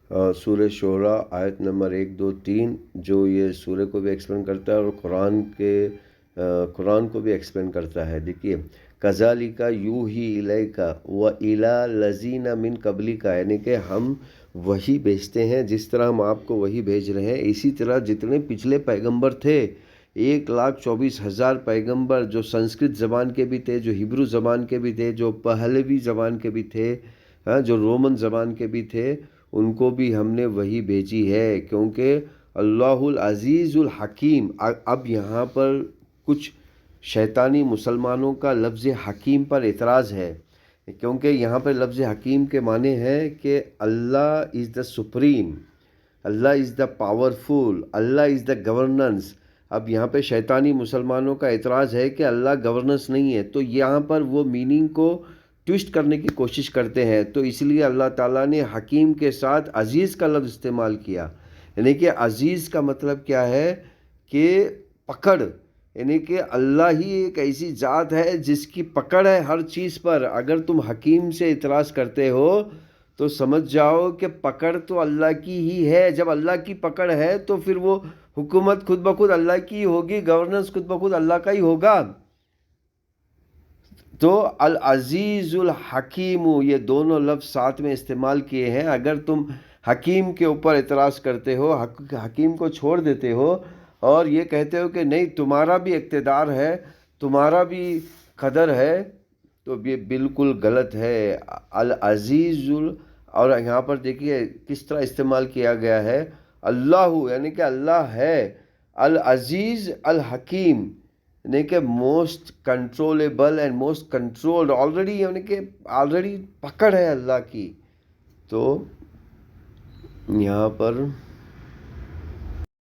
سورہ شعراء آیت نمبر 1 2 3، جو یہ سورہ کو بھی ایکسپلین کرتا ہے اور قرآن کو بھی ایکسپلین کرتا ہے. دیکھیے، کذالک یوحی الیک و الی الذین من قبلک، یعنی کہ ہم وہی بھیجتے ہیں جس طرح ہم آپ کو وہی بھیج رہے ہیں، اسی طرح جتنے پچھلے پیغمبر تھے 1,24,000 پیغمبر، جو سنسکرت زبان کے بھی تھے، جو ہبرو زبان کے بھی تھے، جو پہلوی زبان کے بھی تھے، جو رومن زبان کے بھی تھے، ان کو بھی ہم نے وہی بھیجی ہے، کیونکہ اللہ العزیز الحکیم. اب یہاں پر کچھ شیطانی مسلمانوں کا لفظ حکیم پر اعتراض ہے، کیونکہ یہاں پر لفظ حکیم کے معنی ہے کہ Allah is the supreme, Allah is the powerful, Allah is the governance. اب یہاں پہ شیطانی مسلمانوں کا اعتراض ہے کہ اللہ گورننس نہیں ہے، تو یہاں پر وہ میننگ کو ٹویسٹ کرنے کی کوشش کرتے ہیں، تو اس لیے اللہ تعالیٰ نے حکیم کے ساتھ عزیز کا لفظ استعمال کیا. یعنی کہ عزیز کا مطلب کیا ہے کہ پکڑ، یعنی کہ اللہ ہی ایک ایسی ذات ہے جس کی پکڑ ہے ہر چیز پر. اگر تم حکیم سے اعتراض کرتے ہو تو سمجھ جاؤ کہ پکڑ تو اللہ کی ہی ہے. جب اللہ کی پکڑ ہے تو پھر وہ حکومت خود بخود اللہ کی ہوگی، گورننس خود بخود اللہ کا ہی ہوگا. تو العزیز الحکیم، یہ دونوں لفظ ساتھ میں استعمال کیے ہیں. اگر تم حکیم کے اوپر اعتراض کرتے ہو، حکیم کو چھوڑ دیتے ہو اور یہ کہتے ہو کہ نہیں تمہارا بھی اقتدار ہے، تمہارا بھی قدر ہے، تو یہ بالکل غلط ہے. العزیز اور یہاں پر دیکھیے کس طرح استعمال کیا گیا ہے، اللہ، یعنی کہ اللہ ہے، العزیز الحکیم، یعنی کہ most controllable and most controlled, already, یعنی کہ آلریڈی پکڑ ہے اللہ کی. تو یہاں پر